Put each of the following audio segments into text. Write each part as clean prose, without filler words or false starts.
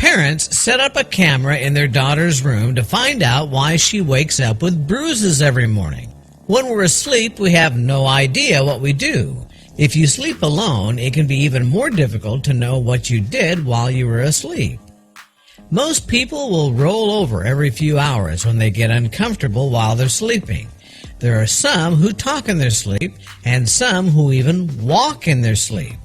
parents set up a camera in their daughter's room to find out why she wakes up with bruises every morning. When we're asleep, we have no idea what we do. If you sleep alone, it can be even more difficult to know what you did while you were asleep. Most people will roll over every few hours when they get uncomfortable while they're sleeping. There are some who talk in their sleep and some who even walk in their sleep.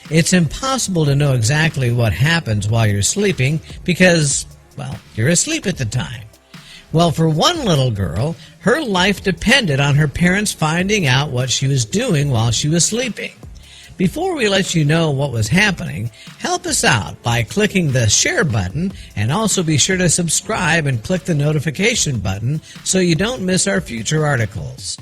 It's impossible to know exactly what happens while you're sleeping because, well, you're asleep at the time. Well, for one little girl, her life depended on her parents finding out what she was doing while she was sleeping. Before we let you know what was happening, help us out by clicking the share button, and also be sure to subscribe and click the notification button so you don't miss our future articles.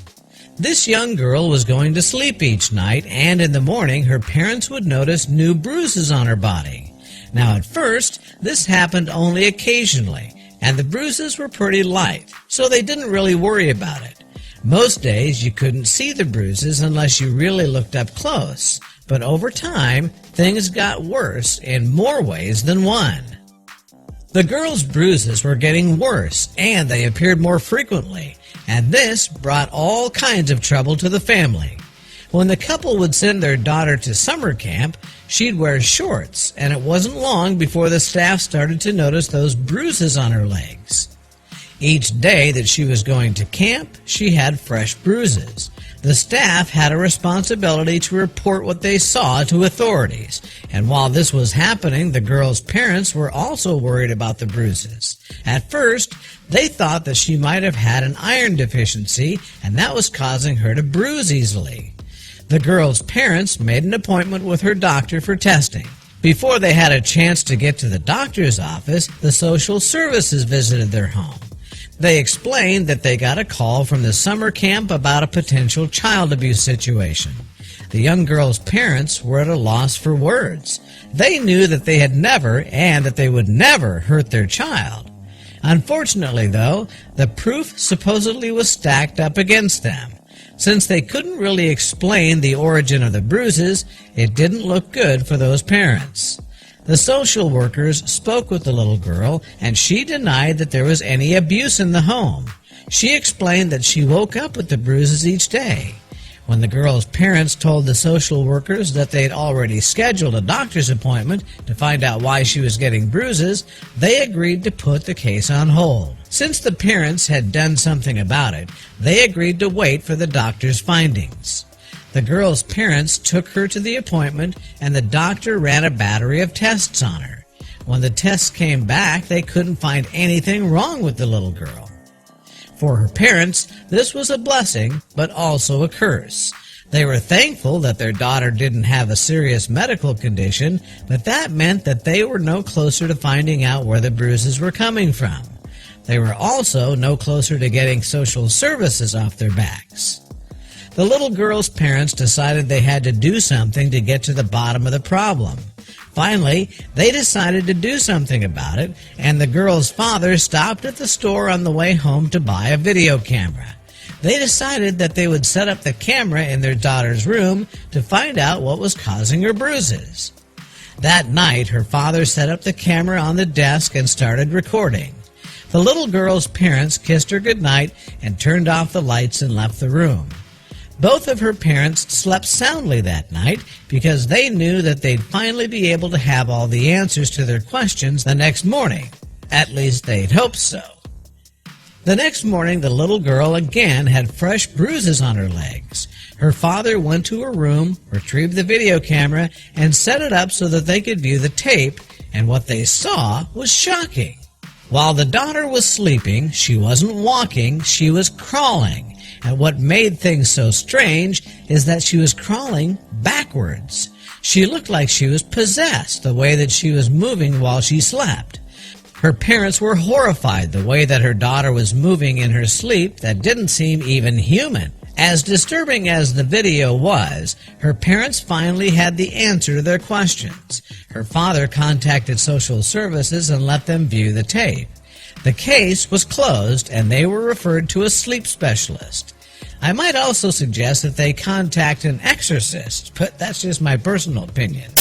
This young girl was going to sleep each night, and in the morning her parents would notice new bruises on her body. Now at first, this happened only occasionally, and the bruises were pretty light, so they didn't really worry about it. Most days you couldn't see the bruises unless you really looked up close, but over time things got worse in more ways than one. The girl's bruises were getting worse and they appeared more frequently, and this brought all kinds of trouble to the family. When the couple would send their daughter to summer camp, she'd wear shorts, and it wasn't long before the staff started to notice those bruises on her legs. Each day that she was going to camp, she had fresh bruises. The staff had a responsibility to report what they saw to authorities, and while this was happening, the girl's parents were also worried about the bruises. At first, they thought that she might have had an iron deficiency, and that was causing her to bruise easily. The girl's parents made an appointment with her doctor for testing. Before they had a chance to get to the doctor's office, the social services visited their home. They explained that they got a call from the summer camp about a potential child abuse situation. The young girl's parents were at a loss for words. They knew that they had never and that they would never hurt their child. Unfortunately, though, the proof supposedly was stacked up against them. Since they couldn't really explain the origin of the bruises, it didn't look good for those parents. The social workers spoke with the little girl, and she denied that there was any abuse in the home. She explained that she woke up with the bruises each day. When the girl's parents told the social workers that they'd already scheduled a doctor's appointment to find out why she was getting bruises, they agreed to put the case on hold. Since the parents had done something about it, they agreed to wait for the doctor's findings. The girl's parents took her to the appointment, and the doctor ran a battery of tests on her. When the tests came back, they couldn't find anything wrong with the little girl. For her parents, this was a blessing, but also a curse. They were thankful that their daughter didn't have a serious medical condition, but that meant that they were no closer to finding out where the bruises were coming from. They were also no closer to getting social services off their backs. The little girl's parents decided they had to do something to get to the bottom of the problem. Finally, they decided to do something about it, and the girl's father stopped at the store on the way home to buy a video camera. They decided that they would set up the camera in their daughter's room to find out what was causing her bruises. That night, her father set up the camera on the desk and started recording. The little girl's parents kissed her goodnight and turned off the lights and left the room. Both of her parents slept soundly that night because they knew that they'd finally be able to have all the answers to their questions the next morning. At least they'd hoped so. The next morning, the little girl again had fresh bruises on her legs. Her father went to her room, retrieved the video camera, and set it up so that they could view the tape, and what they saw was shocking. While the daughter was sleeping, she wasn't walking, she was crawling. And what made things so strange is that she was crawling backwards. She looked like she was possessed the way that she was moving while she slept. Her parents were horrified the way that her daughter was moving in her sleep that didn't seem even human. As disturbing as the video was, her parents finally had the answer to their questions. Her father contacted social services and let them view the tape. The case was closed and they were referred to a sleep specialist. I might also suggest that they contact an exorcist, but that's just my personal opinion.